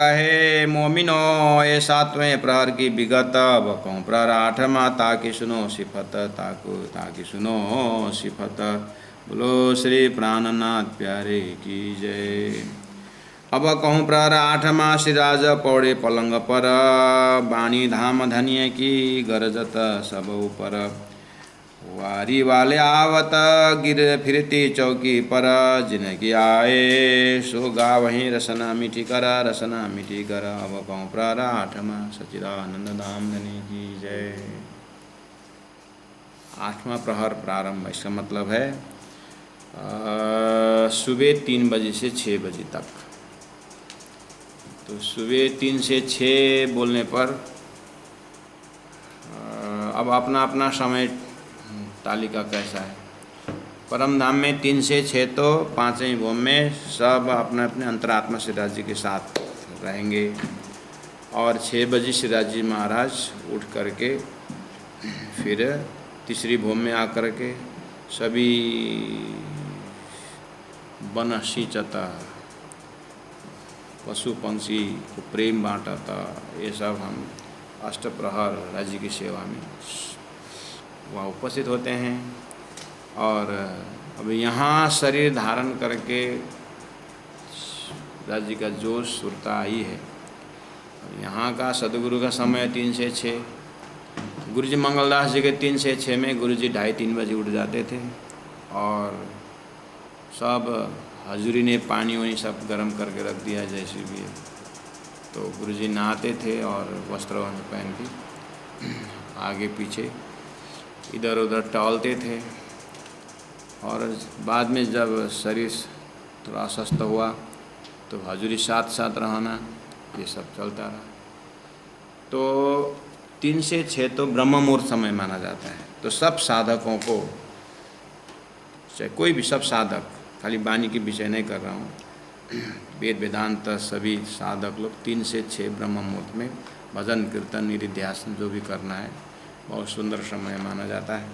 कहे मोमिनो ये सातवें प्रहर की विगत बकौं प्रहर आठवां ताकि सुनो सिफत ताकि सुनो सिफत। बोलो श्री प्राणनाथ प्यारे की जय। अब कहूँ प्रहर आठवां सिराज पौड़े पलंग पर बाणी धाम धनिय की गरजत सब ऊपर। वारी वाले आवत गिर फिरती चौकी पर जिनकी आए सो गा वहीं रसना मीठी कर रसना मीठी कर। अब कहूँ प्रहर आठवां सच्चिदानंद धाम धनी की जय। आठवां प्रहर प्रारंभ, इसका मतलब है सुबह 3 बजे से 6 बजे तक। तो सुबह 3 से 6 बोलने पर अब अपना अपना समय तालिका कैसा है। परम धाम में 3 से 6 तो पाँचवें भूम में सब अपने अपने अंतरात्मा श्रीराज जी के साथ रहेंगे। और 6 बजे श्रीराज जी महाराज उठ करके फिर तीसरी भूम में आकर के सभी वन सिंचता, पशु पंछी को प्रेम बांटता। ये सब हम अष्टप्रहर राज्य की सेवा में वहाँ उपस्थित होते हैं। और अब यहाँ शरीर धारण करके राज्य का जोश सुरता आई है। यहाँ का सदगुरु का समय 3 से 6। गुरु जी मंगलदास जी के 3 से 6 में गुरु जी 2:30-3 बजे उठ जाते थे और सब हजूरी ने पानी वानी सब गर्म करके रख दिया जैसे भी है। तो गुरु जी नहाते थे और वस्त्र पहन के आगे पीछे इधर उधर टहलते थे। और बाद में जब शरीर थोड़ा स्वस्थ हुआ तो हजूरी साथ साथ रहना, ये सब चलता रहा। तो 3 से 6 तो ब्रह्म मुहूर्त समय माना जाता है। तो सब साधकों को, चाहे कोई भी, सब साधक, खाली वाणी के विषय नहीं कर रहा हूँ, वेद वेदांत सभी साधक लोग 3 से 6 ब्रह्म मुहूर्त में भजन कीर्तन निधिध्यासन जो भी करना है बहुत सुंदर समय माना जाता है।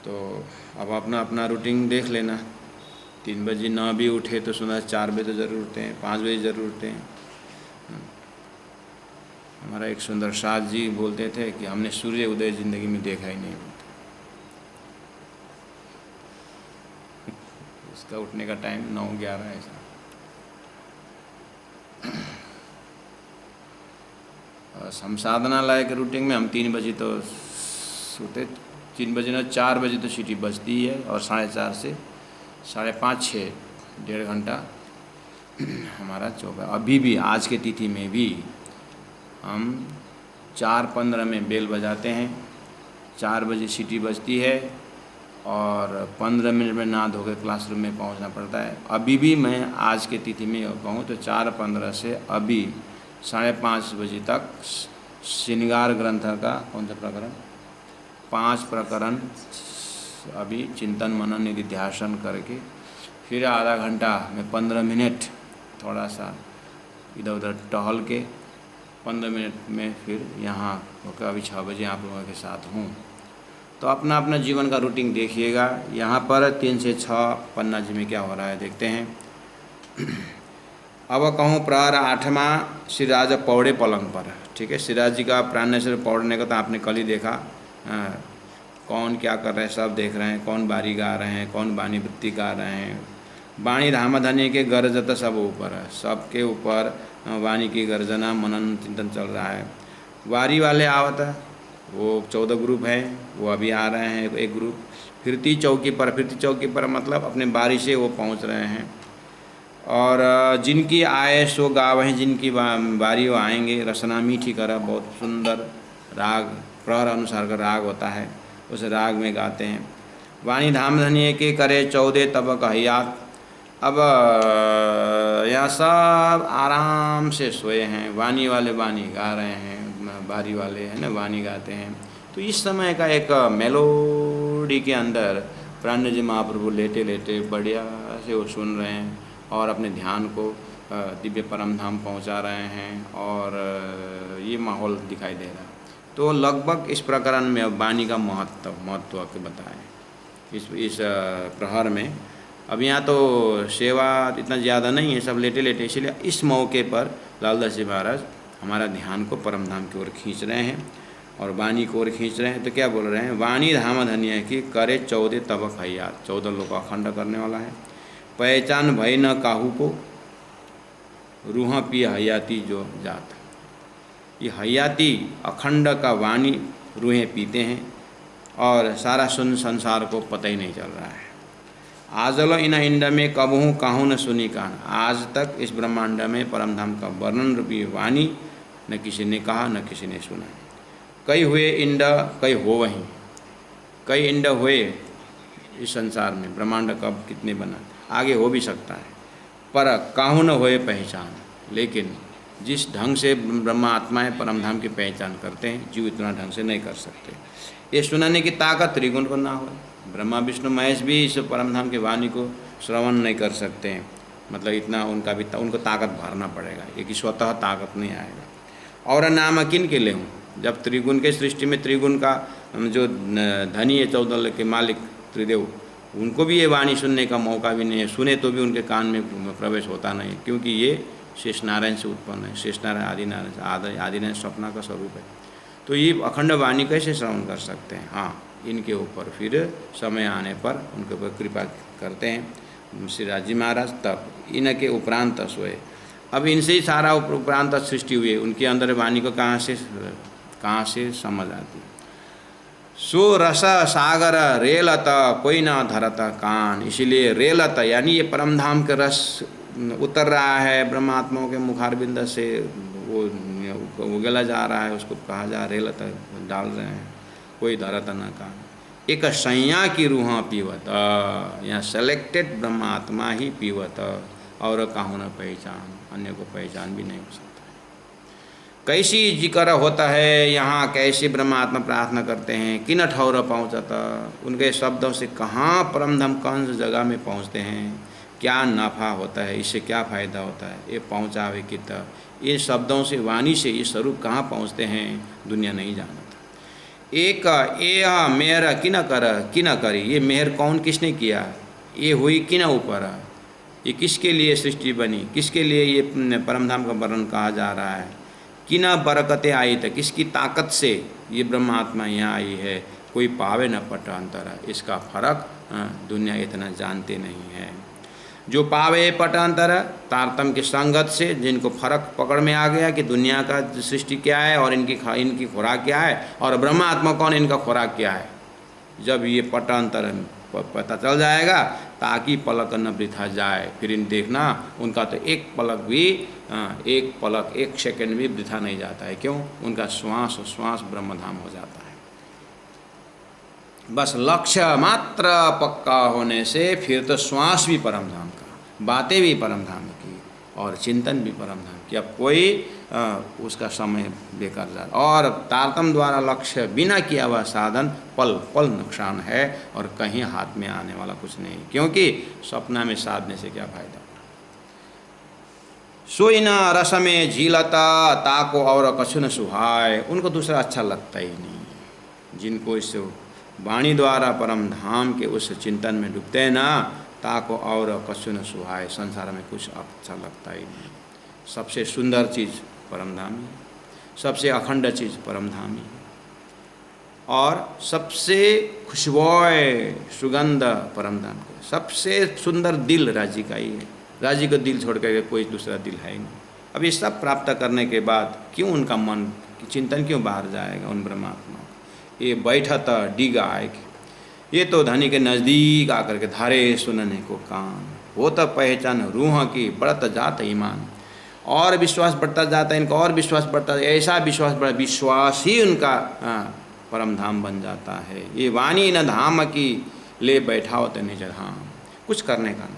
तो अब अपना अपना रूटीन देख लेना। 3 बजे ना भी उठे तो सुना 4 बजे तो ज़रूर उठते हैं, 5 बजे ज़रूर उठते हैं। हमारा एक सुंदर साथ जी बोलते थे कि हमने सूर्य उदय ज़िंदगी में देखा ही नहीं। उसका उठने का टाइम 9-11 ऐसा। हम साधना लायक रूटीन में हम 3 बजे तो सोते, 3 बजे ना 4 बजे तो सीटी बजती है और 4:30 से 5:30-6 1.5 घंटा हमारा चौका। अभी भी आज के तिथि में भी हम 4:15 में बेल बजाते हैं, 4 बजे सीटी बजती है और 15 मिनट में नहा धो के क्लासरूम में पहुंचना पड़ता है। अभी भी मैं आज के तिथि में कहूँ तो 4:15 से अभी 5:30 बजे तक श्रृंगार ग्रंथ का कौन सा प्रकरण, 5 प्रकरण अभी चिंतन मनन निधिध्यासन करके फिर आधा घंटा में 15 मिनट थोड़ा सा इधर उधर टहल के 15 मिनट में फिर यहाँ होकर अभी 6 बजे आप लोगों के साथ हूँ। तो अपना अपना जीवन का रूटीन देखिएगा। यहाँ पर 3 से 6 पन्ना जी में क्या हो रहा है देखते हैं। अब कहूँ प्रहर 8वां श्रीराज पौड़े पलंग पर। ठीक है, श्रीराज जी का प्राणेश्वर पौड़ने का तो आपने कल ही देखा। कौन क्या कर रहे हैं सब देख रहे हैं, कौन बारी गा रहे हैं, कौन बानी वृत्ति गा रहे हैं। वाणी धाम धनी के गरजत सब ऊपर है, सबके ऊपर वाणी की गर्जना मनन चिंतन चल रहा है। वारी वाले आवत, वो 14 ग्रुप हैं, वो अभी आ रहे हैं एक ग्रुप। फिरती चौकी पर मतलब अपने बारी से वो पहुंच रहे हैं। और जिनकी आए सो गावहीं, जिनकी बारी वो आएंगे। रसना मीठी कर, बहुत सुंदर राग प्रहर अनुसार का राग होता है, उस राग में गाते हैं। वाणी धाम धनिए के करे 14 तब कहियात। अब यहाँ सब आराम से सोए हैं, वाणी वाले वाणी गा रहे हैं, बारी वाले है ना वाणी गाते हैं। तो इस समय का एक मेलोडी के अंदर प्राण जी महाप्रभु लेटे लेटे बढ़िया से वो सुन रहे हैं और अपने ध्यान को दिव्य परम धाम पहुँचा रहे हैं। और ये माहौल दिखाई दे रहा है। तो लगभग इस प्रकरण में वाणी का महत्व के बताएं। इस प्रहर में अब यहाँ तो सेवा इतना ज़्यादा नहीं है, सब लेटे लेटे, इसलिए इस मौके पर लालदास जी महाराज हमारा ध्यान को परम धाम की ओर खींच रहे हैं और वाणी की ओर खींच रहे हैं। तो क्या बोल रहे हैं, वाणी धाम धन्य की करे 14 तब खैयात, 14 लोग अखंड करने वाला है। पहचान भय न काहू को, रूह पी हयाती जो जात, ये हयाती अखंड का वाणी रूहें पीते हैं और सारा सुन संसार को पता ही नहीं चल रहा है। आजलो इन इंड में कबहू काहू न सुनी कान, आज तक इस ब्रह्मांड में परमधाम का वर्णन रूपी वाणी न किसी ने कहा न किसी ने सुना। कई हुए इंड कई हो वहीं, कई इंड हुए इस संसार में, ब्रह्मांड कब कितने बना आगे हो भी सकता है, पर काहू न होए पहचान। लेकिन जिस ढंग से ब्रह्मा आत्माएं परमधाम की पहचान करते हैं, जीव इतना ढंग से नहीं कर सकते। ये सुनाने की ताकत त्रिगुण को ना हो, ब्रह्मा विष्णु महेश भी इस परमधाम की वाणी को श्रवण नहीं कर सकते हैं, मतलब इतना उनको ताकत भरना पड़ेगा, ये कि स्वतः ताकत नहीं आएगा। और नाम किन के ले हूँ, जब त्रिगुण के सृष्टि में त्रिगुण का जो धनी है 14 के मालिक त्रिदेव, उनको भी ये वाणी सुनने का मौका भी नहीं है, सुने तो भी उनके कान में प्रवेश होता नहीं, क्योंकि ये शेष नारायण से उत्पन्न है, शेष नारायण आदि नारायण, आदि नारायण स्वप्ना का स्वरूप है। तो ये अखंड वाणी कैसे श्रवण कर सकते हैं। हाँ, इनके ऊपर फिर समय आने पर उनके ऊपर कृपा करते हैं श्री राजी महाराज, तब इनके उपरांत सोए। अब इनसे ही सारा उपरांत सृष्टि हुई है, उनके अंदर वाणी को कहाँ से समझ आती। सो रस सागर रेलत कोई ना धरत कान, इसीलिए रेलत यानी ये परमधाम के रस उतर रहा है ब्रह्मात्माओं के मुखारबिंद से, वो उगला जा रहा है, उसको कहा जा रेलत डाल रहे हैं, कोई धरत न कान। एक संज्ञा की रूह पीवत, यहाँ सेलेक्टेड ब्रह्मात्मा ही पीवत, और काहू न पहचान, अन्य को पहचान भी नहीं हो सकता। कैसी जिक्र होता है यहाँ, कैसे ब्रह्मात्मा प्रार्थना करते हैं, किन ठौर पहुँचता, उनके शब्दों से कहाँ परमधाम कौन सी जगह में पहुँचते हैं, क्या नफ़ा होता है, इससे क्या फ़ायदा होता है, ये पहुँचावे कित, ये शब्दों से वाणी से ये स्वरूप कहाँ पहुँचते हैं, दुनिया नहीं जानता। एक ये मेहर किन करी, ये मेहर कौन किसने किया, ये हुई किन ऊपर, ये किसके लिए सृष्टि बनी, किसके लिए ये परमधाम का वर्णन कहा जा रहा है। किन बरकतें आई था, किसकी ताकत से ये ब्रह्मात्मा यहाँ आई है, कोई पावे न पटांतर, इसका फर्क दुनिया इतना जानते नहीं है। जो पावे पटांतर तारतम की संगत से, जिनको फर्क पकड़ में आ गया कि दुनिया का सृष्टि क्या है और इनकी खुराक क्या है और ब्रह्मात्मा कौन, इनका खुराक क्या है, जब ये पटांतर पता चल जाएगा, ताकि पलक न वृथा जाए, फिर इन देखना उनका तो एक पलक एक सेकंड भी वृथा नहीं जाता है। क्यों, उनका श्वास श्वास ब्रह्मधाम हो जाता है। बस लक्ष्य मात्र पक्का होने से फिर तो श्वास भी परमधाम का, बातें भी परमधाम की और चिंतन भी परमधाम की। अब कोई उसका समय बेकार जा, और तारतम द्वारा लक्ष्य बिना किया हुआ साधन पल पल नुकसान है और कहीं हाथ में आने वाला कुछ नहीं, क्योंकि सपना में साधने से क्या फायदा। सोई न रस में झीलता ताको और कछु न सुहाय, उनको दूसरा अच्छा लगता ही नहीं। जिनको इस वाणी द्वारा परम धाम के उस चिंतन में डूबते हैं ना, ताको और कछु न सुहाय, संसार में कुछ अच्छा लगता ही नहीं। सबसे सुंदर चीज़ परमधाम ही, सबसे अखंड चीज़ परमधाम ही, और सबसे खुशबोए सुगंध परमधाम का, सबसे सुंदर दिल राज्य का ही है। राज्य को दिल छोड़ करके कोई दूसरा दिल है ही नहीं। अब ये सब प्राप्त करने के बाद क्यों उनका मन चिंतन क्यों बाहर जाएगा उन ब्रह्मात्मा का। ये बैठत डिगा आएगी, ये तो धनी के नज़दीक आकर के धारे सुनने को कान, वो तो पहचान रूह की बढ़त जात ईमान, और विश्वास बढ़ता जाता है इनका, और विश्वास बढ़ता है, ऐसा विश्वास बढ़ा, विश्वास ही उनका परम धाम बन जाता है। ये वाणी न धाम की ले बैठा होते निज धाम, कुछ करने का नहीं।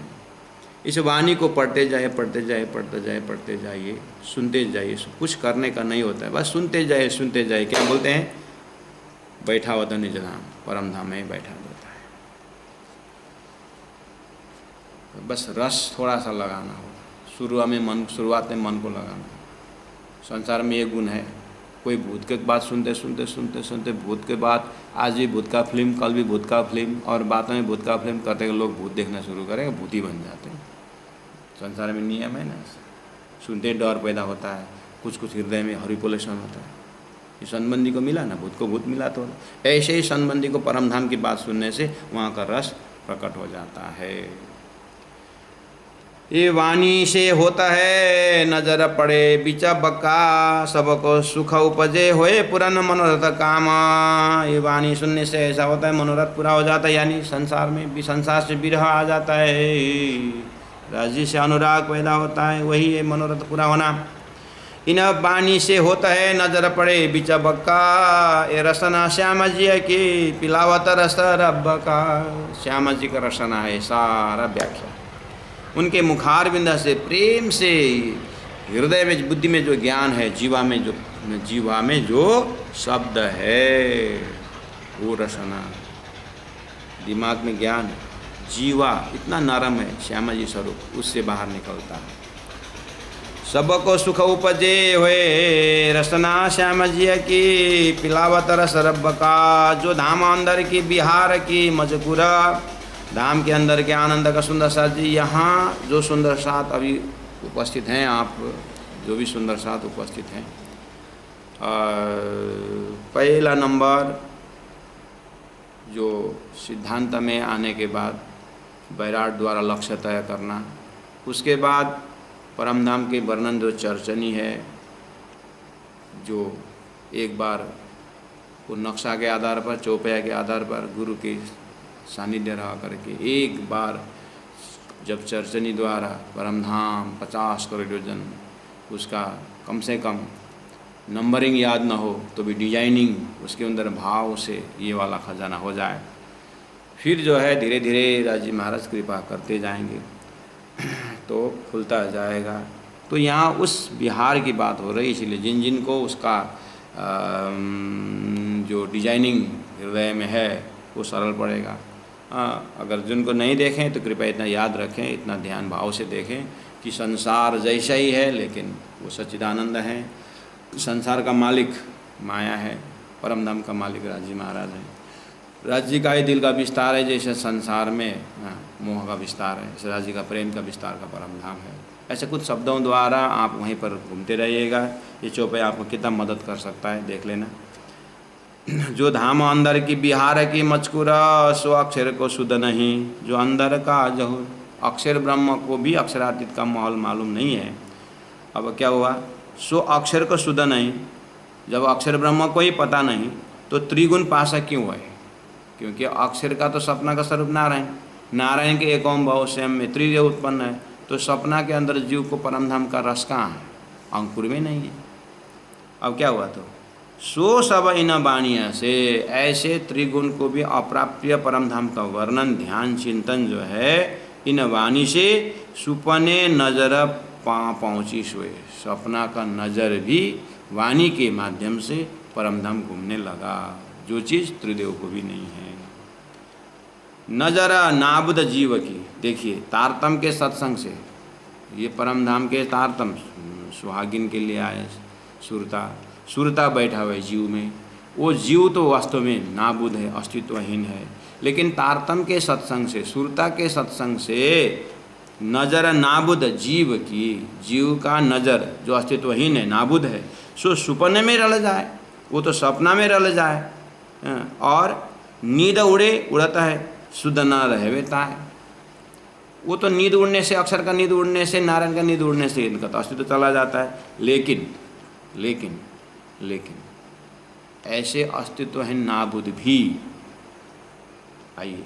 इस वाणी को पढ़ते जाइए, पढ़ते जाइए, पढ़ते जाइए, पढ़ते जाइए, सुनते जाइए, कुछ करने का नहीं होता है, बस सुनते जाइए, सुनते जाइए। क्या बोलते हैं, बैठा होता निज धाम, परम धाम में बैठा देता है। बस रस थोड़ा सा लगाना होगा, शुरुआत में मन को लगाना। संसार में ये गुण है, कोई भूत के बात सुनते सुनते सुनते सुनते भूत के बाद आज भी भूत का फिल्म, कल भी भूत का फिल्म, और बातों में भूत का फिल्म करते हैं, लोग भूत देखना शुरू करेंगे, भूत ही बन जाते हैं। संसार में नियम है ना, सुनते ही डर पैदा होता है, कुछ कुछ हृदय में हरिपोलेशन होता है। ये संबंधी को मिला ना, भूत को भूत मिला, तो ऐसे ही संबंधी को परमधाम की बात सुनने से वहाँ का रस प्रकट हो जाता है। ये वाणी से होता है नजर पड़े बिचा बक्का, सबको सुख उपजे होए पुरान मनोरथ काम। ये वाणी सुनने से ऐसा होता है मनोरथ पूरा हो जाता है, यानी संसार में भी, संसार से विरह आ जाता है, राज्य से अनुराग पैदा होता है, वही है मनोरथ पूरा होना। इन वाणी से होता है नजर पड़े बिचा बक्का, ये रसना श्याम जी की पिलावत रस रब का। श्याम जी का रसना है सारा व्याख्या, उनके मुखारविंद से प्रेम से हृदय में, बुद्धि में जो ज्ञान है, जीवा में जो शब्द है वो रसना, दिमाग में ज्ञान, जीवा इतना नरम है श्यामा जी स्वरूप, उससे बाहर निकलता है। सबको सुख उपजे हुए रसना श्याम जी की पिलावत रस रब का। जो धाम अंदर की बिहार की मजकुरा, धाम के अंदर के आनंद का सुंदर साथ जी, यहाँ जो सुंदर साथ अभी उपस्थित हैं, आप जो भी सुंदर साथ उपस्थित हैं, पहला नंबर जो सिद्धांत में आने के बाद बैराट द्वारा लक्ष्य तय करना, उसके बाद परमधाम के वर्णन जो चर्चनी है, जो एक बार वो नक्शा के आधार पर, चौपाया के आधार पर गुरु के सानिध्य रहा करके एक बार जब चर्चनी द्वारा परमधाम 50 करोड़ योजन, उसका कम से कम नंबरिंग याद न हो तो भी डिजाइनिंग उसके अंदर भाव से ये वाला खजाना हो जाए, फिर जो है धीरे धीरे राजी महाराज कृपा करते जाएंगे तो खुलता जाएगा। तो यहाँ उस बिहार की बात हो रही, इसलिए जिन जिन को उसका जो डिजाइनिंग हृदय में है वो सरल पड़ेगा। अगर जिनको नहीं देखें तो कृपया इतना याद रखें, इतना ध्यान भाव से देखें कि संसार जैसा ही है लेकिन वो सच्चिदानंद है। संसार का मालिक माया है, परमधाम का मालिक राजी महाराज है। राज्य का ही दिल का विस्तार है, जैसे संसार में मोह का विस्तार है, ऐसे राज्य का प्रेम का विस्तार का परमधाम है। ऐसे कुछ शब्दों द्वारा आप वहीं पर घूमते रहिएगा। ये चौपाई आपको कितना मदद कर सकता है देख लेना। जो धाम अंदर की बिहार की मचकुरा, सो अक्षर को शुद्ध नहीं। जो अंदर का जो अक्षर ब्रह्म को भी अक्षरातीत का माहौल मालूम नहीं है। अब क्या हुआ, सो अक्षर को शुद्ध नहीं। जब अक्षर ब्रह्म को ही पता नहीं तो त्रिगुण पासा क्यों है? क्योंकि अक्षर का तो सपना का स्वरूप नारायण, नारायण के एकोम भाव स्वयं में त्रिदेय उत्पन्न है। तो सपना के अंदर जीव को परमधाम का रस कहाँ है? अंकुर में नहीं है। अब क्या हुआ, तो सो सब इन वाणिया से ऐसे त्रिगुण को भी अप्राप्य परमधाम का वर्णन ध्यान चिंतन जो है इन वाणी से सुपने नजर पहुँची सोए। सपना का नजर भी वाणी के माध्यम से परमधाम घूमने लगा, जो चीज़ त्रिदेव को भी नहीं है। नजर नाबुद जीव की, देखिए तारतम के सत्संग से ये परमधाम के तारतम सुहागिन के लिए आए। सुरता बैठा हुआ है जीव में, वो जीव तो वास्तव में नाबुद है, अस्तित्वहीन है। लेकिन तारतम के सत्संग से, सुरता के सत्संग से नजर नाबुद जीव की, जीव का नजर जो अस्तित्वहीन है, नाबुद है, सो सुपने में रल जाए, वो तो सपना में रल जाए। और नींद उड़े उड़ता है, शुद्ध न रहे वेता है। वो तो नींद उड़ने से, अक्षर का नींद उड़ने से, नारायण का नींद उड़ने से इनका तो अस्तित्व चला जाता है। लेकिन लेकिन लेकिन ऐसे अस्तित्व है नाबुद भी। आइए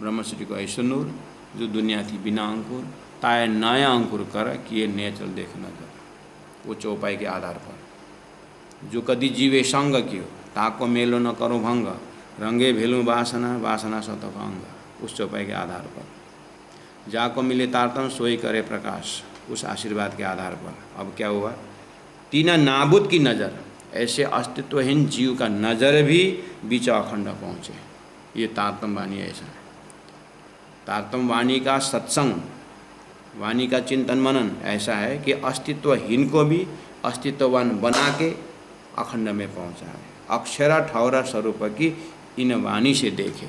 ब्रह्मश्री को ऐसा नूर जो दुनिया थी बिना अंकुर, ताए नया अंकुर कर किए नए चल देखना कर। वो चौपाई के आधार पर जो कदी जीवे संग कियो, ताको मेलो न करो भंग, रंगे भेलू वासना वासना सतक अंग। उस चौपाई के आधार पर जाको मिले तारतम सोई करे प्रकाश, उस आशीर्वाद के आधार पर। अब क्या हुआ, तीन नाबुद की नज़र, ऐसे अस्तित्वहीन जीव का नज़र भी बीच अखंड पहुँचे। ये तारतम वाणी ऐसा है। तारतम वाणी का सत्संग, वाणी का चिंतन मनन ऐसा है कि अस्तित्वहीन को भी अस्तित्ववान बना के अखंड में पहुँचाए। अक्षरा ठौरा स्वरूप की इन वाणी से देखे।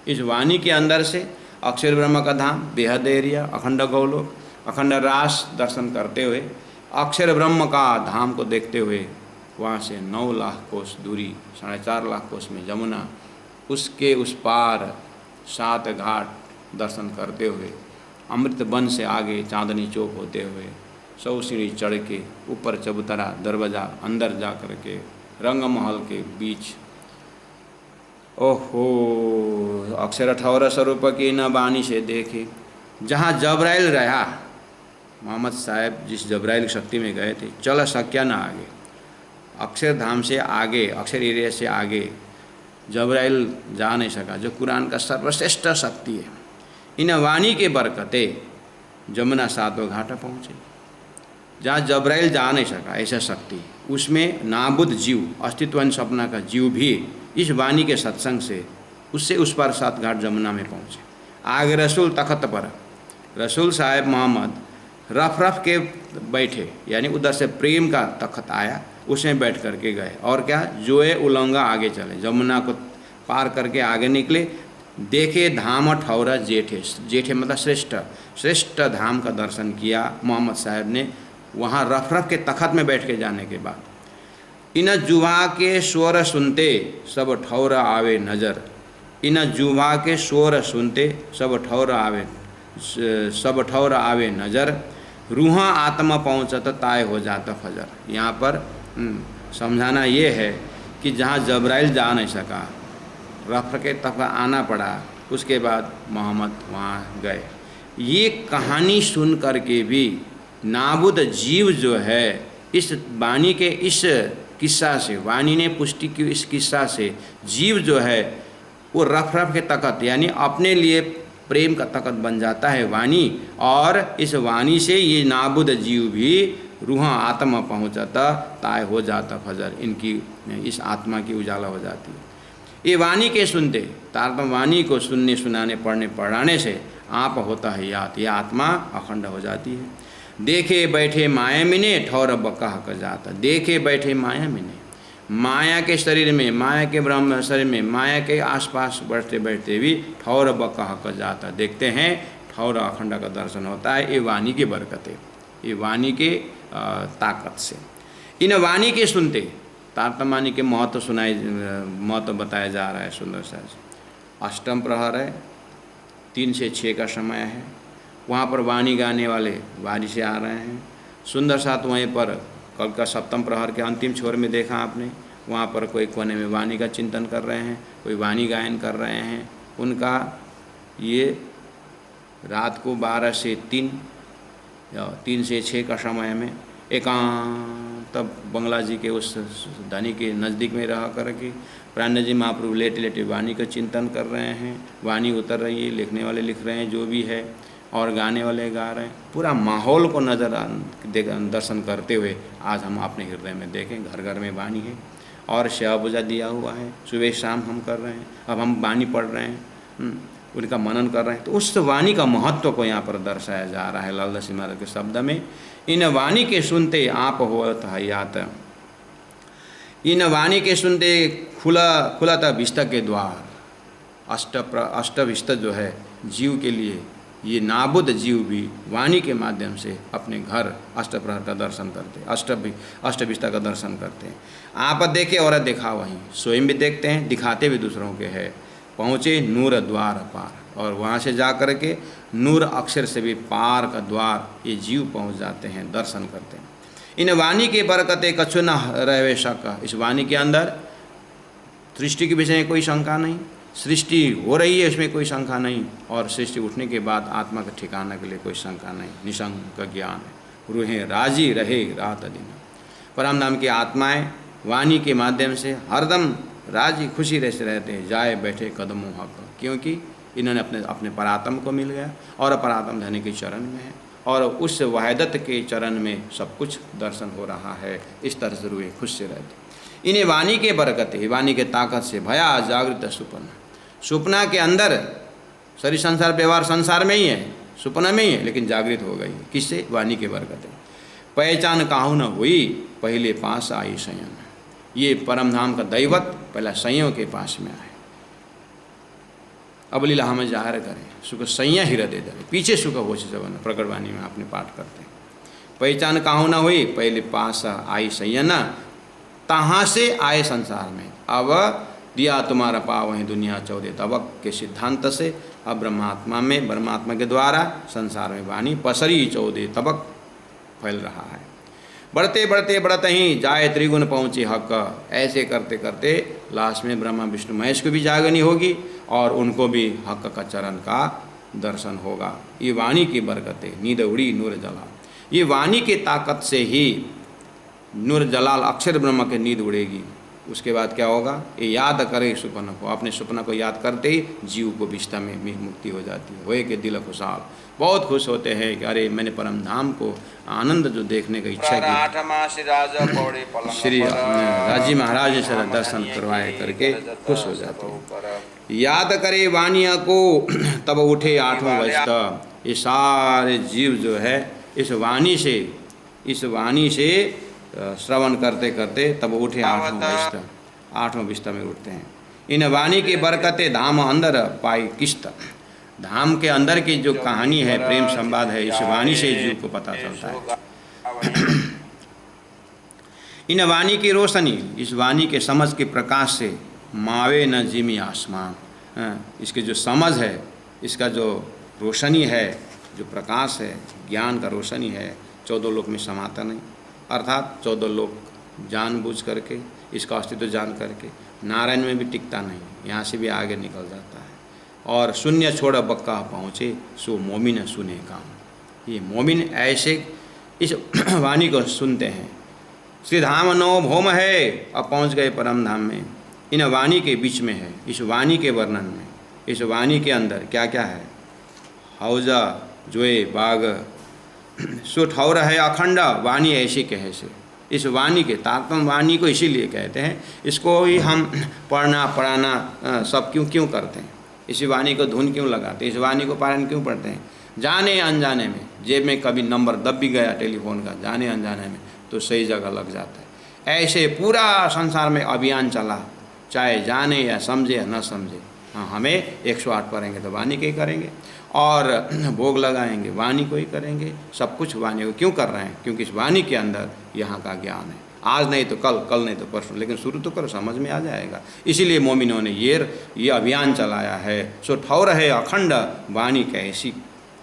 इस वाणी के अंदर से अक्षर ब्रह्म का धाम, बेहद एरिया, अखंड गौलोक, अखंड रास दर्शन करते हुए अक्षर ब्रह्म का धाम को देखते हुए वहाँ से 9 लाख कोस दूरी, 4.5 लाख कोस में जमुना, उसके उस पार 7 घाट दर्शन करते हुए अमृत वन से आगे चांदनी चौक होते हुए 100 सीढ़ी चढ़ के ऊपर चबूतरा दरवाज़ा अंदर जा कर के रंग महल के बीच, ओहो अक्षर ठौर स्वरूप की न बानी से देखे। जहाँ जबराइल रहा, मोहम्मद साहब जिस जबराइल शक्ति में गए थे, चल सक्या ना आगे, अक्षरधाम से आगे, अक्षर एरिया से आगे जबराइल जा नहीं सका, जो कुरान का सर्वश्रेष्ठ शक्ति है। इन वाणी के बरकते जमुना 7 घाटा पहुँचे। जहाँ जबराइल जा नहीं सका ऐसा शक्ति, उसमें नाबुद जीव, अस्तित्व सपना का जीव भी इस वाणी के सत्संग से उससे उस पर 7 घाट जमुना में पहुँचे। आगे रसूल तख्त पर, रसूल साहब मोहम्मद रफ रफ के बैठे, यानी उधर से प्रेम का तख्त आया, उसमें बैठ करके गए। और क्या, जोए उलंगा आगे चले, जमुना को पार करके आगे निकले, देखे धाम ठौरा जेठे, जेठे मतलब श्रेष्ठ, श्रेष्ठ धाम का दर्शन किया मोहम्मद साहब ने वहाँ रफ रफ के तख्त में बैठ के जाने के बाद। इन जुबा के स्वर सुनते सब ठौरा आवे नज़र, इन जुबा के स्वर सुनते सब ठौरा आवे, सब ठौरा आवे नज़र, रूहा आत्मा पहुँचत ताय हो जाता फजर। यहाँ पर समझाना ये है कि जहाँ जबराइल जा नहीं सका, रफ के तक आना पड़ा, उसके बाद मोहम्मद वहाँ गए। ये कहानी सुन करके भी नाबुद जीव जो है, इस वाणी के इस किस्सा से, वाणी ने पुष्टि की इस किस्सा से जीव जो है वो रफ रफ के तकत, यानी अपने लिए प्रेम का तकत बन जाता है वाणी, और इस वाणी से ये नाबुद जीव भी रूहा आत्मा पहुँचाता ताय हो जाता फजर, इनकी इस आत्मा की उजाला हो जाती है। ये वाणी के सुनते, तारतम वाणी को सुनने सुनाने पढ़ने पढ़ाने से आप होता है याद, ये आत्मा अखंड हो जाती है। देखे बैठे माया मिने ठौर बका हक जाता, देखे बैठे माया मिने, माया के शरीर में, माया के ब्रह्म शरीर में, माया के आसपास बैठते बैठते भी ठौर बका हक जाता, देखते हैं ठौर अखंड का दर्शन होता है। ये वाणी की बरकत है, ये वाणी के ताकत से। इन वाणी के सुनते तारतम वाणी के महत्व सुनाए, महत्व बताया जा रहा है सुंदर सा। अष्टम प्रहर है, 3 से 6 का समय है, वहाँ पर वाणी गाने वाले वाणी से आ रहे हैं। सुंदर साथ वहीं पर कल का सप्तम प्रहर के अंतिम छोर में देखा आपने, वहाँ पर कोई कोने में वाणी का चिंतन कर रहे हैं, कोई वाणी गायन कर रहे हैं। उनका ये रात को 12 से 3 या 3 से 6 का समय में एकांत बंगला जी के उस धनी के नज़दीक में रह करके प्राण जी महाप्रभु लेटे लेटे वाणी का चिंतन कर रहे हैं। वाणी उतर रही है, लिखने वाले लिख रहे हैं जो भी है, और गाने वाले गा रहे हैं। पूरा माहौल को दर्शन करते हुए आज हम अपने हृदय में देखें, घर घर में वाणी है और सेवा पूजा दिया हुआ है, सुबह शाम हम कर रहे हैं। अब हम वाणी पढ़ रहे हैं, उनका मनन कर रहे हैं, तो उस वाणी का महत्व को यहाँ पर दर्शाया जा रहा है लालदास महाराज के शब्द में। इन वाणी के सुनते आप होत हयात, इन वाणी के सुनते खुला था विष्ट के द्वार। अष्टविष्ट जो है जीव के लिए, ये नाबुद जीव भी वाणी के माध्यम से अपने घर अष्टप्रहर का दर्शन करते, अष्टविष्टा का दर्शन करते हैं। आप देखे और देखा वहीं, स्वयं भी देखते हैं, दिखाते भी दूसरों के है। पहुँचे नूर द्वार पार, और वहाँ से जा कर के नूर अक्षर से भी पार का द्वार ये जीव पहुँच जाते हैं, दर्शन करते हैं। इन वाणी के बरकते कछु न रहे शक, इस वाणी के अंदर सृष्टि के विषय में कोई शंका नहीं, सृष्टि हो रही है इसमें कोई शंका नहीं, और सृष्टि उठने के बाद आत्मा के ठिकाना के लिए कोई शंका नहीं, निशंक ज्ञान है। रूहें राजी रहे रात दिन, परम नाम की आत्माएं वाणी के माध्यम से हरदम राजी खुशी रहते हैं, जाए बैठे कदमों हक, क्योंकि इन्होंने अपने परात्म को मिल गया और परात्म धनी के चरण में है, और उस वहदत के चरण में सब कुछ दर्शन हो रहा है। इस तरह से रूहें खुश से रहते। इन्हें वाणी के बरकते, वाणी के ताकत से भया जागृत सुपन, सुपना के अंदर शरीर संसार व्यवहार संसार में ही है, सुपना में ही है, लेकिन जागृत हो गई। किससे? वाणी के बरकते। पहचान काहू न हुई पहले पास आई शयन, ये परम धाम का दैवत पहला संयोग के पास में आए। अब लीला हमें जाहिर करें सुख सैया हृदय धरे, पीछे सुख हो जवन प्रकटवाणी में आपने पाठ करते हैं। पहचान काहू ना हुई, पहले पास आई सैया ना, तहाँ से आए संसार में। अब दिया तुम्हारा पाव वहीं दुनिया 14 तबक के सिद्धांत से अब ब्रह्मात्मा में, ब्रह्मात्मा के द्वारा संसार में वाणी पसरी 14 तबक फैल रहा है। बढ़ते बढ़ते बढ़ते ही जाए त्रिगुण पहुँचे हक। ऐसे करते करते लास्ट में ब्रह्मा विष्णु महेश को भी जागनी होगी और उनको भी हक का चरण का दर्शन होगा। ये वाणी की बरकतें, नींद उड़ी नूर जलाल, ये वाणी की ताकत से ही नूर जलाल अक्षर ब्रह्म के नींद उड़ेगी। उसके बाद क्या होगा, ये याद करे सुपन को, अपने सपना को याद करते ही जीव को विष्ठा में मुक्ति हो जाती है। होए के दिल खुशहाल, बहुत खुश होते हैं कि अरे मैंने परम धाम को आनंद जो देखने की इच्छा की, श्री राजी महाराज से दर्शन करवाए करके खुश हो जाते हैं। याद करे वानिया को तब उठे 8वां वैष्णव। ये सारे जीव जो है इस वाणी से श्रवण करते करते तब उठे 8वां विष्टा में उठते हैं। इन वाणी की बरकते धाम अंदर पाई किस्त। धाम के अंदर की जो कहानी है, प्रेम संवाद है, इस वाणी से जीव को पता चलता है। इन वाणी की रोशनी, इस वाणी के समझ के प्रकाश से मावे न जिमी आसमान। इसके जो समझ है, इसका जो रोशनी है, जो प्रकाश है, ज्ञान का रोशनी है, 14 लोक में समाता नहीं। अर्थात 14 लोक जानबूझ करके, इसका अस्तित्व जान करके नारायण में भी टिकता नहीं, यहाँ से भी आगे निकल जाता है। और शून्य छोड़ बक्का पहुँचे सो मोमिन सुने काम। ये मोमिन ऐसे इस वाणी को सुनते हैं। श्री धाम नौ भौम है, अब पहुँच गए परम धाम में। इन वाणी के बीच में है, इस वाणी के वर्णन में, इस वाणी के अंदर क्या क्या है। हौजा जोए बाग सो ठौर है अखंड, वाणी ऐसी कहे से। इस वाणी के तारतम वाणी को इसीलिए कहते हैं, इसको ही हम पढ़ना पढ़ाना सब क्यों करते हैं, इसी वाणी को धुन क्यों लगाते हैं, इस वाणी को पारायण क्यों पढ़ते हैं। जाने अनजाने में, जेब में कभी नंबर दब भी गया टेलीफोन का, जाने अनजाने में तो सही जगह लग जाता है। ऐसे पूरा संसार में अभियान चला, चाहे जाने या समझे या न समझे। हाँ, हमें 108 पढ़ेंगे तो वाणी के ही करेंगे, और भोग लगाएंगे वाणी को ही करेंगे। सब कुछ वाणी को क्यों कर रहे हैं, क्योंकि इस वाणी के अंदर यहाँ का ज्ञान है। आज नहीं तो कल, कल नहीं तो परसों, लेकिन शुरू तो करो, समझ में आ जाएगा। इसीलिए मोमिनों ने ये अभियान चलाया है। सो ठौर है अखंड, वाणी कैसी,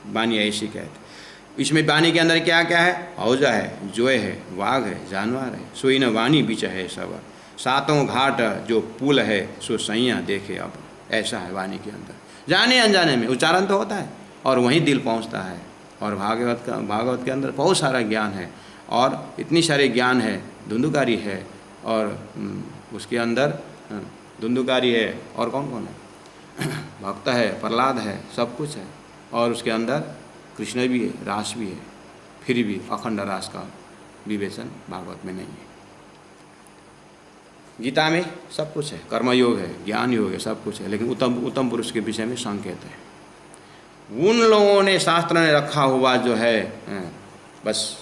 वाणी ऐसी कहते। इसमें वाणी के अंदर क्या क्या है, हौजा है, जोए है, वाघ है, जानवर है। सो इन वाणी बीच है सब, सातों घाट जो पुल है सो सैया देखे अब। ऐसा है वाणी के अंदर, जाने अनजाने में उच्चारण तो होता है और वहीं दिल पहुंचता है। और भागवत के अंदर बहुत सारा ज्ञान है, और इतनी सारे ज्ञान है। धुंधुकारी है, और उसके अंदर धुंधुकारी है, और कौन कौन है, भक्त है, प्रहलाद है, सब कुछ है। और उसके अंदर कृष्ण भी है, रास भी है। फिर भी अखंड रास का विवेचन भागवत में नहीं है। गीता में सब कुछ है, कर्मयोग है, ज्ञान योग है, सब कुछ है, लेकिन उत्तम पुरुष के विषय में संकेत है। उन लोगों ने शास्त्र ने रखा हुआ जो है, बस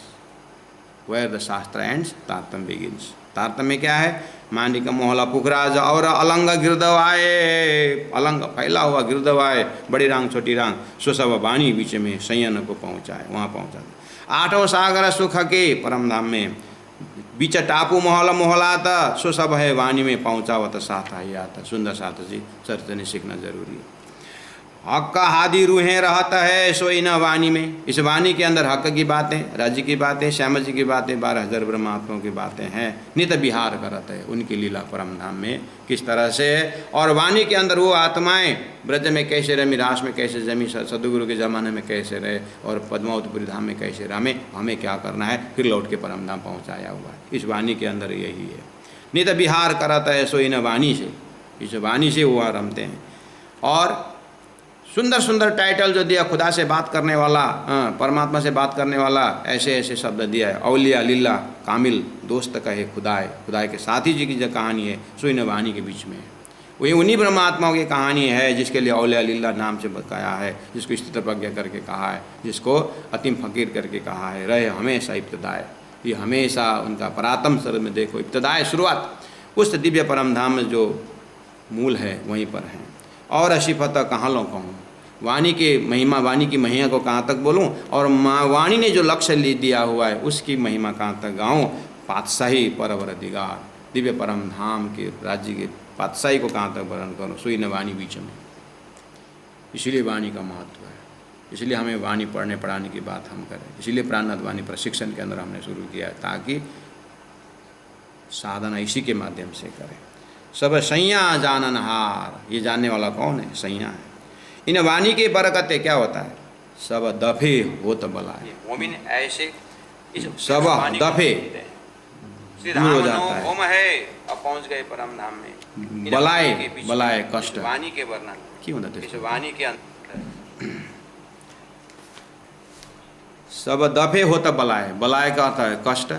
वेयर द शास्त्र एंड्स तारतम्य बिगिन्स। तारतम्य क्या है, मांडिक मोहला पुखराज और अलंग गिरदवाए। अलंग फैला हुआ, गिरदवाए बड़ी रांग छोटी रांग, सो सब वाणी बीच में संयन को पहुँचाए, वहाँ पहुँचा। 8वां सागर सुख के परम धाम में, बीच टापू मोहला मोहलाता, सो सब है वाणी में पहुँचावत साथ आई आता। सुंदर साथ जी चर्चने सीखना जरूरी है। हक का हादी रूहें रहता है सो इन वाणी में। इस वाणी के अंदर हक की बातें, राज्य की बातें, श्याम जी की बातें, 12,000 ब्रह्मात्माओं की बातें हैं। नित विहार करत है उनकी लीला परम धाम में किस तरह से। और वाणी के अंदर वो आत्माएं ब्रज में कैसे रहे, मिरास में कैसे जमी, सदगुरु के ज़माने में कैसे रहे, और पद्मावतपुरी धाम में कैसे रहे, हमें क्या करना है, फिर लौट के परम धाम पहुँचाया हुआ है। इस वाणी के अंदर यही है। नित विहार करत है सो इन वाणी से, इस वाणी से वो रमते हैं। और सुंदर सुंदर टाइटल जो दिया, खुदा से बात करने वाला, परमात्मा से बात करने वाला, ऐसे ऐसे शब्द दिया है। औलिया लीला कामिल दोस्त कहे खुदाए, खुदाए के साथी जी की जो कहानी है सो इन वाणी के बीच में है। वही उन्हीं ब्रह्मात्माओं की कहानी है जिसके लिए औलिया लीला नाम से बताया है, जिसको स्थित प्रज्ञा करके कहा है, जिसको अतिम फकीर करके कहा है। रहे हमेशा इब्तदाए, ये हमेशा उनका परातम स्वर में देखो, इब्तदाए शुरुआत। उस दिव्य परम धाम में जो मूल है वहीं पर है। और अशिफत कहाँ लो कहूँ, वाणी के महिमा, वाणी की महिमा को कहाँ तक बोलूँ, और वाणी ने जो लक्ष्य ले दिया हुआ है उसकी महिमा कहाँ तक गाऊँ। पातशाही परवर दिगार, दिव्य परम धाम के राज्य के पातशाही को कहाँ तक वर्णन करूँ, सुई न वाणी बीच में। इसीलिए वाणी का महत्व है, इसलिए हमें वाणी पढ़ने पढ़ाने की बात हम करें, इसीलिए प्राणनाथ वाणी प्रशिक्षण के अंदर हमने शुरू किया है, ताकि साधना इसी के माध्यम से करें। सब सैया जाननहार, ये जानने वाला कौन है, सैया है। इन वाणी के बरकते क्या होता है, सब दफे होत बलाए, मोमिन ऐसे सब दफे दूर हो जाता है। ओम है, अब पहुंच गए परम धाम में। बलाए, बलाए कष्ट, वाणी के वर्णन क्यों होता है, वाणी के अंदर सब दफे होता बलाए। बलाए का होता है कष्ट,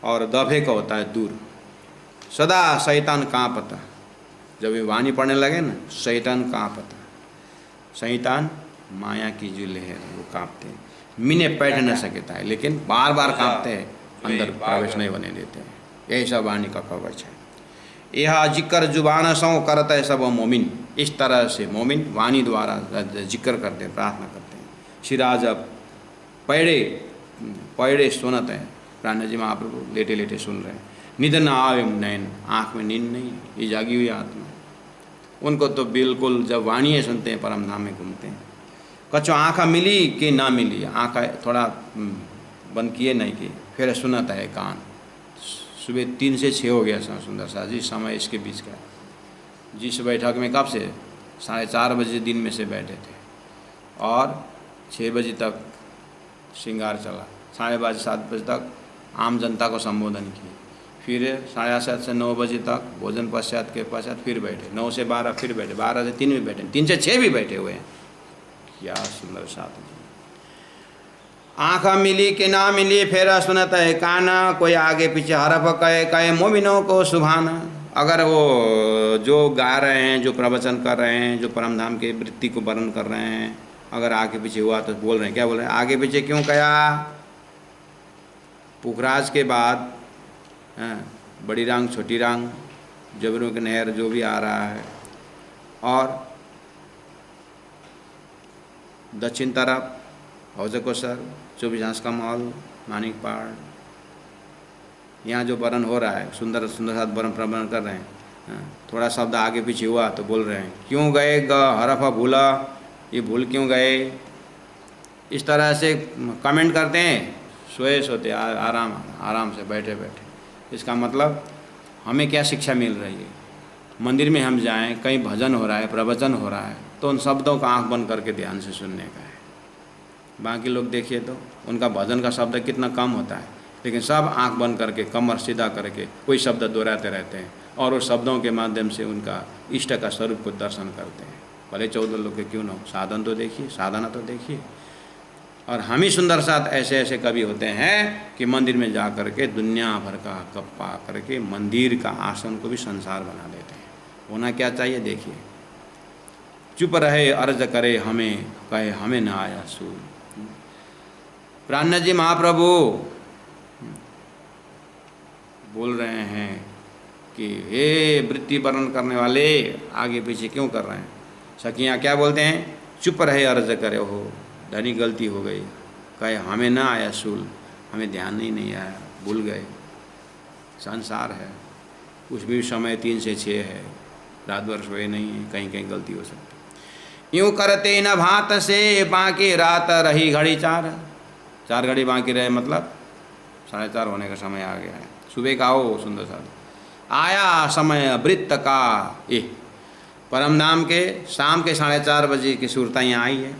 और दफे का होता है दूर। सदा शैतान कांपता, जब ये वाणी पढ़ने लगे ना, शैतान कांपता। शैतान माया की जो लहर है वो कांपते हैं, मिने बैठ न सकता है, लेकिन बार बार कांपते हैं, अंदर प्रवेश नहीं होने देते हैं। ऐसा वाणी का कवच है। यह जिक्र जुबान सौ करता है सब मोमिन, इस तरह से मोमिन वाणी द्वारा जिक्र करते हैं, प्रार्थना करते हैं। सिराज अब पैड़े सुनते हैं, प्राण जी महाप्रभु लेटे लेटे सुन रहे हैं। निधन आवे नैन, आँख में नींद नहीं, ये जागी हुई आत्मा। उनको तो बिल्कुल जब वाणी सुनते हैं परम धाम में घूमते हैं। कच्चो आँखा मिली कि ना मिली, आँखा थोड़ा बंद किए नहीं किए, फिर सुनता है कान। सुबह 3 से 6 हो गया सुंदर सा जी, समय इसके बीच का। जिस बैठक में कब से 4:30 बजे दिन में से बैठे थे, और 6 बजे तक श्रृंगार चला, 5:30 7 बजे तक आम जनता को संबोधन किए, फिर 7:30 से 9 बजे तक भोजन पश्चात के पश्चात फिर बैठे, 9 से 12 फिर बैठे, 12 से 3 भी बैठे, 3 से 6 भी बैठे हुए हैं। क्या सुंदर साथ। आँखा मिली कि ना मिली, फिर सुनता है काना, कोई आगे पीछे हरफ कहे मोमिनों को सुभाना। अगर वो जो गा रहे हैं, जो प्रवचन कर रहे हैं, जो परम धाम के वृत्ति को वर्णन कर रहे हैं, अगर आगे पीछे हुआ तो बोल रहे हैं, क्या बोल रहे हैं, आगे पीछे क्यों कहा। पुखराज के बाद बड़ी रांग, छोटी रांग, जबरों की नहर जो भी आ रहा है, और दक्षिण तरफ हौजकोसर, 24 का महल, मानिक पहाड़, यहाँ जो वर्णन हो रहा है, सुंदर सुंदर साथ वर्णन प्रवर्णन कर रहे हैं। थोड़ा शब्द आगे पीछे हुआ तो बोल रहे हैं क्यों गए हरफा भूला, ये भूल क्यों गए। इस तरह से कमेंट करते हैं, सोए सोते आराम से बैठे बैठे। इसका मतलब हमें क्या शिक्षा मिल रही है। मंदिर में हम जाएं, कहीं भजन हो रहा है, प्रवचन हो रहा है, तो उन शब्दों का आंख बंद करके ध्यान से सुनने का है। बाकी लोग देखिए तो उनका भजन का शब्द कितना कम होता है, लेकिन सब आंख बंद करके कमर सीधा करके कोई शब्द दोहराते रहते हैं, और उस शब्दों के माध्यम से उनका इष्ट का स्वरूप को दर्शन करते हैं। भले 14 लोग के क्यों ना हो, साधन तो देखिए, साधना तो देखिए। और हम ही सुंदर साथ ऐसे ऐसे कवि होते हैं कि मंदिर में जा कर के दुनिया भर का कप्पा करके मंदिर का आसन को भी संसार बना देते हैं। होना क्या चाहिए देखिए, चुप रहे अर्ज करे हमें, कहे हमें ना आया सूर। प्राणनाथ जी महाप्रभु बोल रहे हैं कि हे वृत्ति वर्णन करने वाले, आगे पीछे क्यों कर रहे हैं। सखियाँ क्या बोलते हैं, चुप रहे अर्ज करे हो, धनी गलती हो गई, कहे हमें ना आया सूल, हमें ध्यान ही नहीं आया, भूल गए। संसार है, कुछ भी समय 3 से 6 है, रात भर सोए नहीं है, कहीं कहीं गलती हो सकती। यूँ करते न भात से बाकी रात रही घड़ी 4 घड़ी बाकी रहे, मतलब 4:30 होने का समय आ गया है। सुबह का हो सुंदर सा आया समय वृत्त का, ये परम धाम के शाम के 4:30 बजे की सूरता यहाँ आई है।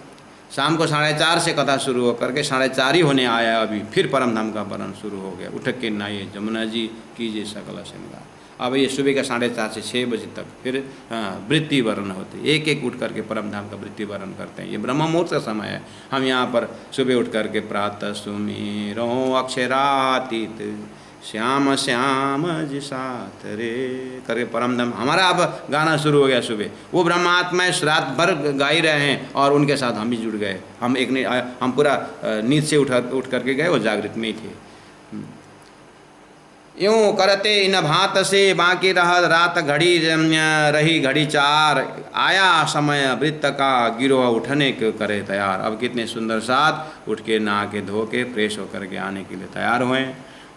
शाम को 4:30 से कथा शुरू होकर के 4:30 ही होने आया, अभी फिर परम धाम का वर्णन शुरू हो गया। उठ के नहाइए जमुना जी कीजिए सकल श्रृंगार। अब ये सुबह का 4:30 से 6 बजे तक फिर वृत्ति वर्णन होते, एक एक उठ करके परम धाम का वृत्ति वर्णन करते हैं। ये ब्रह्म मुहूर्त का समय है। हम यहाँ पर सुबह उठ करके प्रातः सुमिरो अक्षरातीत श्याम श्याम जी साथ रे करके परम धाम, हमारा अब गाना शुरू हो गया सुबह। वो ब्रह्मात्माएं रात भर गा ही रहे हैं और उनके साथ हम भी जुड़ गए। हम पूरा नींद से उठ करके गए, वो जागृत में ही थे। यूँ करते इन भात से बाकी रह रात घड़ी रही घड़ी चार, आया समय वृत्त का गिरोह उठने को करे तैयार। अब कितने सुंदर साथ उठ के नहा के धो के फ्रेश होकर के आने के लिए तैयार हुए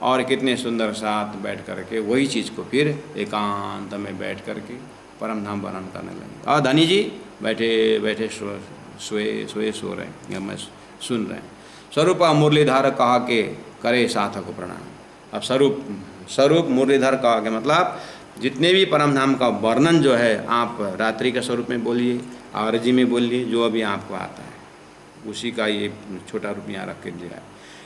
और कितने सुंदर साथ बैठ करके वही चीज़ को फिर एकांत में बैठ करके परम धाम वर्णन करने लगे। और धनी जी बैठे बैठे सोए सो रहे हैं, मैं सुन रहे हैं। स्वरूप मुरलीधर कहा के करे साधक को प्रणाम। अब स्वरूप मुरलीधर कहा के मतलब जितने भी परम धाम का वर्णन जो है आप रात्रि के स्वरूप में बोलिए, आरजी में बोलिए, जो अभी आपको आता है उसी का ये छोटा रूप यहाँ रख के दिया है।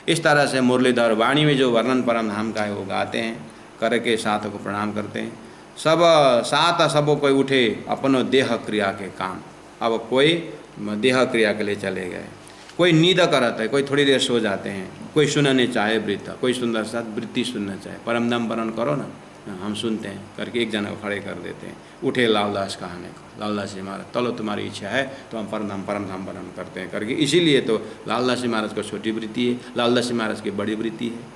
इस तरह से मुरलीधर वाणी में जो वर्णन परम धाम का है वो गाते हैं, करके साथ को प्रणाम करते हैं। सब साथ सब कोई उठे अपनो देह क्रिया के काम। अब कोई देह क्रिया के लिए चले गए, कोई नींद करता है, कोई थोड़ी देर सो जाते हैं, कोई सुनने चाहे वृत्त, कोई सुंदर सा वृत्ति सुनना चाहे, परम धाम वर्णन करो ना, हम सुनते हैं करके एक जना को खड़े कर देते हैं। उठे लालदास कहने को, लालदास जी महाराज चलो तुम्हारी इच्छा है तो हम परम धाम वर्णन करते हैं करके। इसीलिए तो लालदास जी महाराज को छोटी वृत्ति है, लालदास जी महाराज की बड़ी वृत्ति है।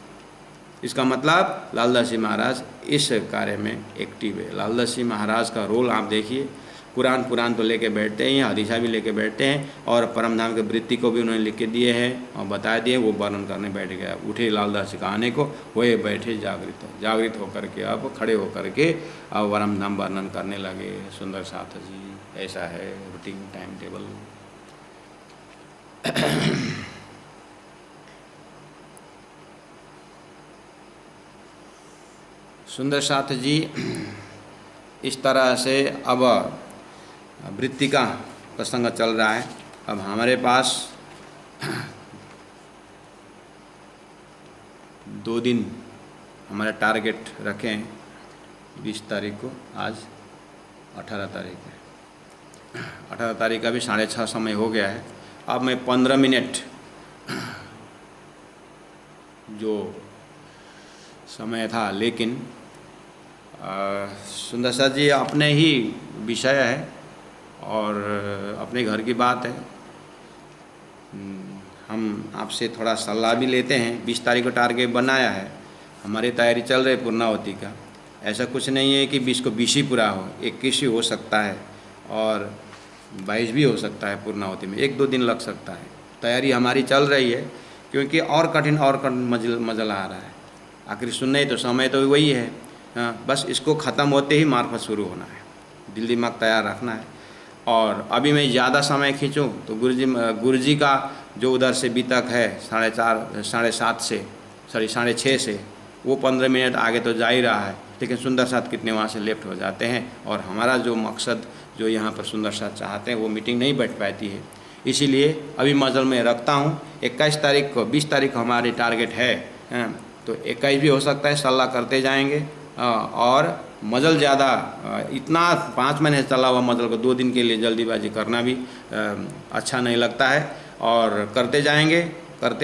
इसका मतलब लालदास जी महाराज इस कार्य में एक्टिव है। लालदास जी महाराज का रोल आप देखिए, कुरान तो लेके बैठते हैं, हदीसा भी लेके बैठते हैं और परम धाम की वृत्ति को भी उन्होंने लिख के दिए हैं और बता दिए, वो वर्णन करने बैठ गया। उठे लालदास जी कहने को, वह बैठे जागृत होकर के अब खड़े होकर के अब परम धाम वर्णन करने लगे। सुंदर साथ जी, ऐसा है रूटीन टाइम टेबल। सुंदर साथ जी इस तरह से अब वृत्ति का प्रसंग चल रहा है। अब हमारे पास 2 दिन हमारे टारगेट रखे हैं। 20 तारीख को, आज 18 तारीख है। 18 तारीख का भी 6:30 समय हो गया है। अब मैं 15 मिनट जो समय था, लेकिन सुंदर साथ जी अपने ही विषय है और अपने घर की बात है। हम आपसे थोड़ा सलाह भी लेते हैं। 20 तारीख को टारगेट बनाया है, हमारी तैयारी चल रही है पूर्णावती का। ऐसा कुछ नहीं है कि 20 को 20 ही पूरा हो, 21 ही हो सकता है और 22 भी हो सकता है पूर्णावती में, 1-2 दिन लग सकता है। तैयारी हमारी चल रही है क्योंकि और कठिन मजल आ रहा है। आखिर सुनने तो समय तो वही है, बस इसको ख़त्म होते ही मार्फत शुरू होना है। दिल दिमाग तैयार रखना है। और अभी मैं ज़्यादा समय खींचूँ तो गुरुजी का जो उधर से बीतक है 6:30 से 6:30 से, वो 15 मिनट आगे तो जा ही रहा है, लेकिन सुंदर साथ कितने वहाँ से लेफ्ट हो जाते हैं और हमारा जो मकसद जो यहाँ पर सुंदर साथ चाहते हैं वो मीटिंग नहीं बैठ पाती है। इसीलिए अभी मजल में रखता हूँ। 21 तारीख को, 20 तारीख को हमारी टारगेट है, तो 21 भी हो सकता है। सलाह करते जाएंगे और मजल ज़्यादा इतना 5 महीने चला हुआ मजल को 2 दिन के लिए जल्दीबाजी करना भी अच्छा नहीं लगता है। और करते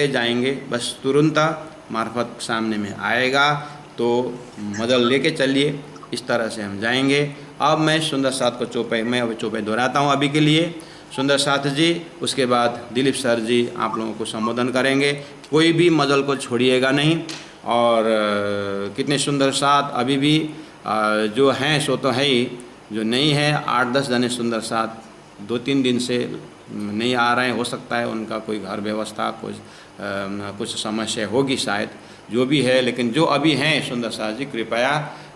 जाएंगे बस तुरंत मार्फत सामने में आएगा तो मजल लेके चलिए। इस तरह से हम जाएंगे। अब मैं सुंदर साथ को मैं चौपाई दोहराता हूँ अभी के लिए। सुंदर साथ जी, उसके बाद दिलीप सर जी आप लोगों को संबोधन करेंगे। कोई भी मजल को छोड़िएगा नहीं। और कितने सुंदर साथ अभी भी जो हैं सो तो है ही, जो नहीं है 8-10 जने सुंदर साथ 2-3 दिन से नहीं आ रहे हैं। हो सकता है उनका कोई घर व्यवस्था कुछ समस्या होगी शायद, जो भी है। लेकिन जो अभी हैं सुंदर साथ जी, कृपया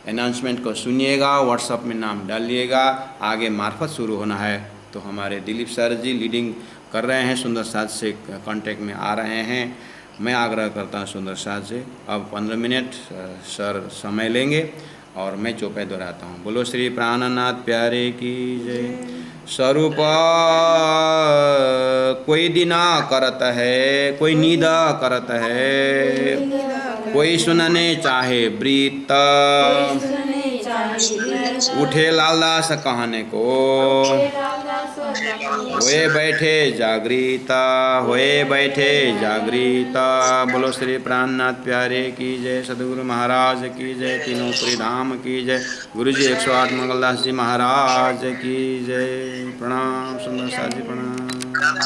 अनाउंसमेंट को सुनिएगा, व्हाट्सएप में नाम डालिएगा। आगे मार्फत शुरू होना है तो हमारे दिलीप सर जी लीडिंग कर रहे हैं, सुंदर साथ से कांटेक्ट में आ रहे हैं। मैं आग्रह करता हूँ सुंदर साथ से, अब 15 मिनट सर समय लेंगे और मैं चौपाई दोहराता हूँ। बोलो श्री प्राणनाथ प्यारे की जय। स्वरूप कोई दिना करत है, कोई नीदा करत है, कोई सुनने चाहे ब्रीत, उठे लालदास कहने को, होए बैठे जागृता। बोलो श्री प्राणनाथ प्यारे की जय। सदगुरु महाराज की जय। तीनों श्री धाम की जय। गुरु जी 108 मंगलदास जी महाराज की जय। प्रणाम सुंदर साथ जी, प्रणाम।